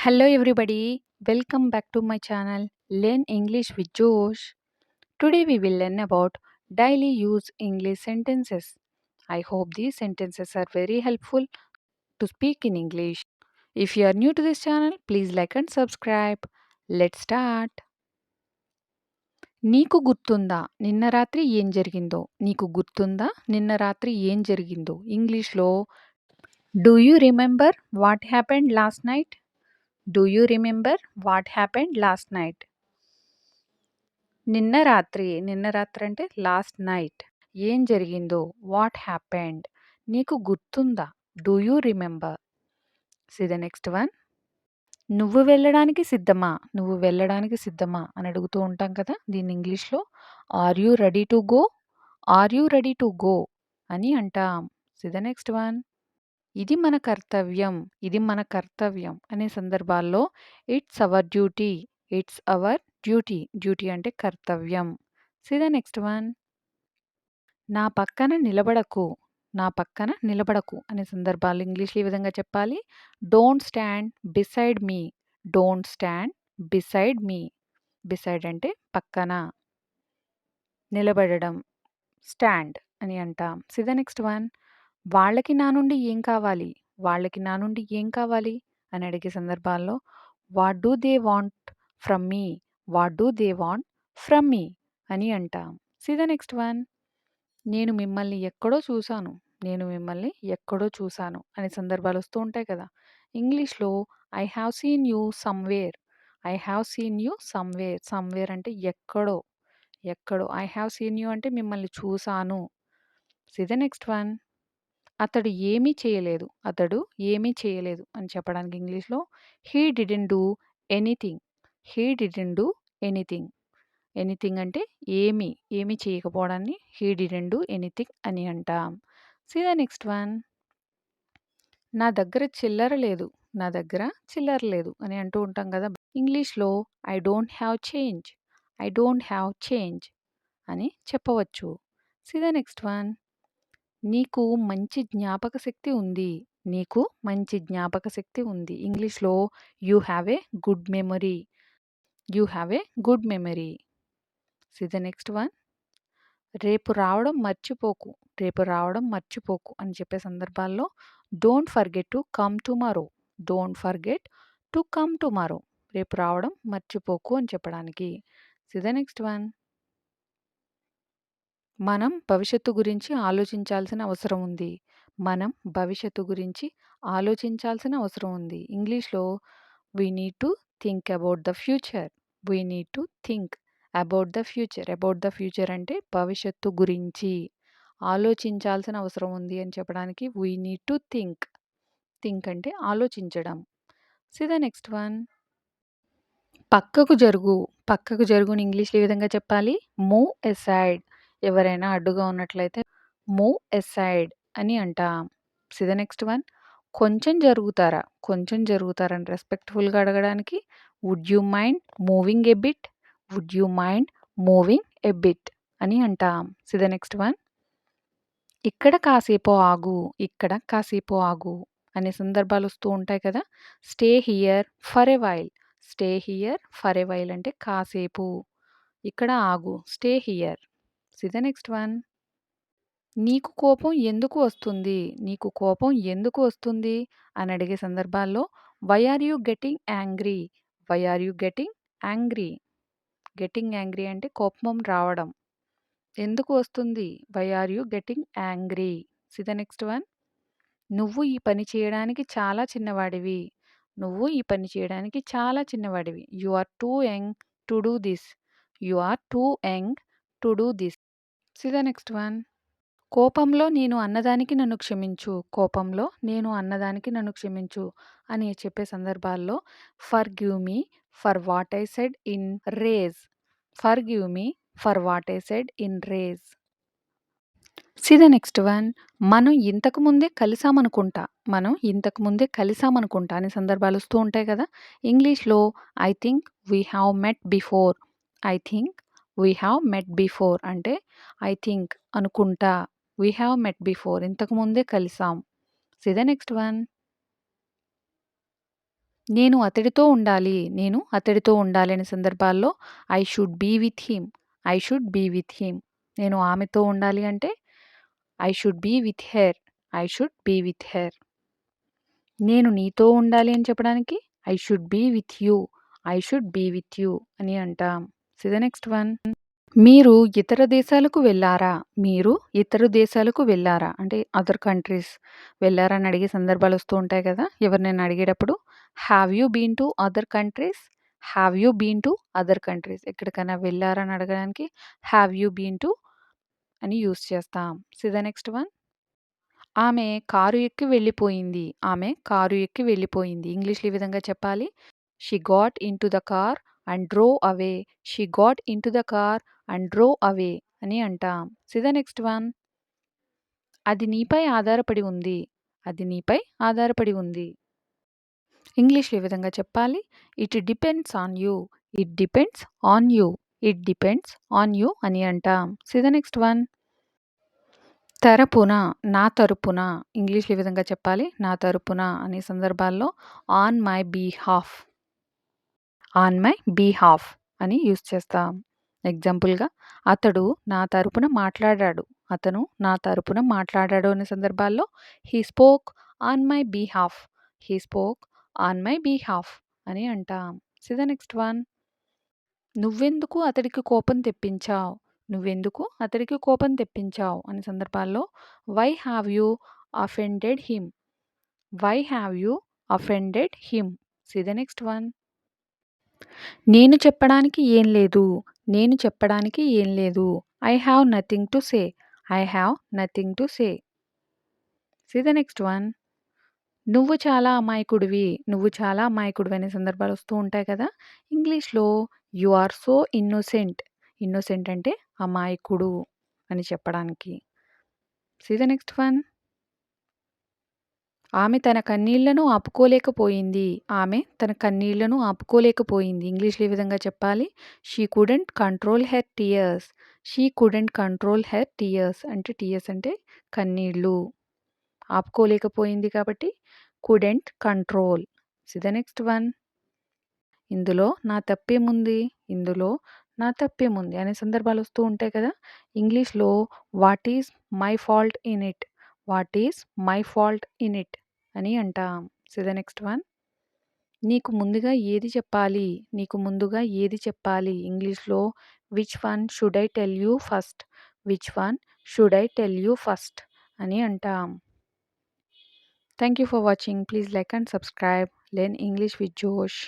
Hello, everybody. Welcome back to my channel Learn English with Josh. Today, we will learn about daily use English sentences. I hope these sentences are very helpful to speak in English. If you are new to this channel, please like and subscribe. Let's start. నీకు గుర్తుందా నిన్న రాత్రి ఏం జరిగిందో? నీకు గుర్తుందా నిన్న రాత్రి ఏం జరిగిందో? ఇంగ్లీష్లో do you remember what happened last night? Do you remember what happened last night? నిన్న రాత్రి అంటే లాస్ట్ నైట్. ఏం జరిగిందో? What happened? నీకు గుర్తుందా? Do you remember? See the next one. నువ్వు వెళ్ళడానికి సిద్ధమా? నువ్వు వెళ్ళడానికి సిద్ధమా అని అడుగుతూ ఉంటాం కదా! దీన్ని ఇంగ్లీష్‌లో are you ready to go? Are you ready to go అని అంటాం. See the next one. ఇది మన కర్తవ్యం. ఇది మన కర్తవ్యం అనే సందర్భాల్లో it's our duty. It's our duty. Duty అంటే కర్తవ్యం. See the next one. నా పక్కన నిలబడకు. నా పక్కన నిలబడకు అనే సందర్భాలు ఇంగ్లీష్‌లో ఈ విధంగా చెప్పాలి. Don't stand beside me. Don't stand beside me. Beside అంటే పక్కన. నిలబడడం. స్టాండ్ అని అంటాం. See the next one. వాళ్ళకి నా నుండి ఏం కావాలి? వాళ్ళకి నా నుండి ఏం కావాలి? అని అడిగే సందర్భాల్లో what do they want from me? What do they want from me అని అంటాం. See the next one. నేను మిమ్మల్ని ఎక్కడో చూశాను. నేను మిమ్మల్ని ఎక్కడో చూశాను అనే సందర్భాలు వస్తూ ఉంటాయి కదా! ఇంగ్లీష్‌లో I have seen you somewhere. I have seen you somewhere. Somewhere అంటే ఎక్కడో. ఎక్కడో. ఐ హావ్ సీన్ యూ అంటే మిమ్మల్ని చూశాను. See the next one. అతడు ఏమీ చేయలేదు. అతడు ఏమీ చేయలేదు అని చెప్పడానికి ఇంగ్లీష్‌లో he didn't do anything. He didn't do anything. Anything అంటే ఏమీ చేయకపోవడాన్ని హీ డిడ్‌న్ట్ డూ ఎనీథింగ్ అని అంటాం. See the next one. నా దగ్గర చిల్లర లేదు. నా దగ్గర చిల్లర లేదు అని అంటూ ఉంటాం కదా! ఇంగ్లీష్‌లో I don't have change. I don't have change అని చెప్పవచ్చు. See the next one. నీకు మంచి జ్ఞాపకశక్తి ఉంది. నీకు మంచి జ్ఞాపకశక్తి ఉంది. ఇంగ్లీష్‌లో you have a good memory. You have a good memory. See the next one. రేపు రావడం మర్చిపోకు. రేపు రావడం మర్చిపోకు అని చెప్పే సందర్భాల్లో don't forget to come tomorrow. Don't forget to come tomorrow. రేపు రావడం మర్చిపోకు అని చెప్పడానికి. See the next one. మనం భవిష్యత్తు గురించి ఆలోచించాల్సిన అవసరం ఉంది. మనం భవిష్యత్తు గురించి ఆలోచించాల్సిన అవసరం ఉంది. ఇంగ్లీష్‌లో we need to think about the future. We need to think about the future. About the future అంటే భవిష్యత్తు గురించి ఆలోచించాల్సిన అవసరం ఉంది అని చెప్పడానికి we need to think. Think అంటే ఆలోచించడం. See the next one. పక్కకు జరుగు. పక్కకు జరుగుని ఇంగ్లీష్‌లో ఏ విధంగా చెప్పాలి? Move aside. ఎవరైనా అడ్డుగా ఉన్నట్లయితే మూవ్ ఎసైడ్ అని అంటాం. See the next one. కొంచెం జరుగుతారా? కొంచెం జరుగుతారా అని రెస్పెక్ట్‌ఫుల్‌గా అడగడానికి would you mind moving a bit? Would you mind moving a bit అని అంటాం. See the next one. ఇక్కడ కాసేపు ఆగు. ఇక్కడ కాసేపు ఆగు అనే సందర్భాలు వస్తూ ఉంటాయి కదా! Stay here for a while. Stay here for a while అంటే కాసేపు. ఇక్కడ ఆగు. Stay here. See the next one. నీకు కోపం ఎందుకు వస్తుంది? నీకు కోపం ఎందుకు వస్తుంది? అని అడిగే సందర్భాల్లో why are you getting angry? Why are you getting angry? Getting angry అంటే కోపం రావడం. ఎందుకు వస్తుంది? Why are you getting angry? See the next one. నువ్వు ఈ పని చేయడానికి చాలా చిన్నవాడివి. నువ్వు ఈ పని చేయడానికి చాలా చిన్నవాడివి. You are too young to do this. You are too young to do this. See the next one. కోపంలో నేను అన్నదానికి నన్ను క్షమించు. కోపంలో నేను అన్నదానికి నన్ను క్షమించు అని చెప్పే సందర్భాల్లో forgive me for what I said in rage. Forgive me for what I said in rage. See the next one. మనం ఇంతకు ముందే కలిసామనుకుంటా. మనం ఇంతకు ముందే కలిసామనుకుంటా అనే సందర్భాలు వస్తూ ఉంటాయి కదా! ఇంగ్లీష్‌లో I think we have met before. I think we have met before అంటే ఐ థింక్ అనుకుంటా. వి హావ్ మెట్ బిఫోర్ ఇంతకు ముందే కలిసాం. See the next one. నేను అతడితో ఉండాలి. నేను అతడితో ఉండాలి అనే సందర్భాల్లో I should be with him. I should be with him. నేను ఆమెతో ఉండాలి అంటే I should be with her. I should be with her. నేను నీతో ఉండాలి అని చెప్పడానికి I should be with you. I should be with you అని అంటాం. See the next one. మీరు ఇతర దేశాలకు వెళ్లారా? మీరు ఇతర దేశాలకు వెళ్లారా? అంటే అదర్ కంట్రీస్ వెళ్లారా అని అడిగే సందర్భాలు వస్తూ ఉంటాయి కదా! ఎవరినైనా అడిగేటప్పుడు have you been to other countries? Have you been to other countries? ఎక్కడికైనా వెళ్లారా అని అడగడానికి హావ్ యూ బీన్ టు అని యూజ్ చేస్తాం. See the next one. ఆమె కారు ఎక్కి వెళ్ళిపోయింది. ఆమె కారు ఎక్కి వెళ్ళిపోయింది. ఇంగ్లీష్‌లో ఈ విధంగా చెప్పాలి. She got into the car and drove away. She got into the car and drove away అని అంటాం. See the next one. అది నీపై ఆధారపడి ఉంది. అది నీపై ఆధారపడి ఉంది. ఇంగ్లీష్‌లో ఈ విధంగా చెప్పాలి. It depends on you. It depends on you. It depends on you అని అంటాం. See the next one. తరపున, నా తరపున ఇంగ్లీష్‌లో ఈ విధంగా చెప్పాలి. నా తరపున అనే సందర్భాల్లో on my behalf. On my behalf అని యూజ్ చేస్తాం. ఎగ్జాంపుల్‌గా అతడు నా తరపున మాట్లాడాడు. అతను నా తరపున మాట్లాడాడు అనే సందర్భాల్లో he spoke on my behalf. He spoke on my behalf అని అంటాం. See the next one. నువ్వెందుకు అతడికి కోపం తెప్పించావు? నువ్వెందుకు అతడికి కోపం తెప్పించావు అనే సందర్భాల్లో why have you offended him. Why have you offended him. See the next one. నేను చెప్పడానికి ఏం లేదు. నేను చెప్పడానికి ఏం లేదు. I have nothing to say. I have nothing to say. See the next one. నువ్వు చాలా అమాయకుడివి. నువ్వు చాలా అమాయకుడివి అనే సందర్భాలు వస్తూ ఉంటాయి కదా! ఇంగ్లీష్‌లో you are so innocent. Innocent అంటే అమాయకుడు అని చెప్పడానికి. See the next one. ఆమె తన కన్నీళ్లను ఆపుకోలేకపోయింది. ఆమె తన కన్నీళ్లను ఆపుకోలేకపోయింది. ఇంగ్లీష్‌లో ఈ విధంగా చెప్పాలి. She couldn't control her tears. She couldn't control her tears అంటే టియర్స్ అంటే కన్నీళ్ళు. ఆపుకోలేకపోయింది కాబట్టి couldn't control. See the next one. ఇందులో నా తప్పేముంది? ఇందులో నా తప్పేముంది అనే సందర్భాలు వస్తూ ఉంటాయి కదా! ఇంగ్లీష్‌లో what is my fault in it. What is my fault in it అని అంటాం. See the next one. నీకు ముందుగా ఏది చెప్పాలి? నీకు ముందుగా ఏది చెప్పాలి? ఇంగ్లీష్‌లో which one should I tell you first. Which one should I tell you first అని అంటాం. Thank you for watching. Please like and subscribe. Learn English with జోష్.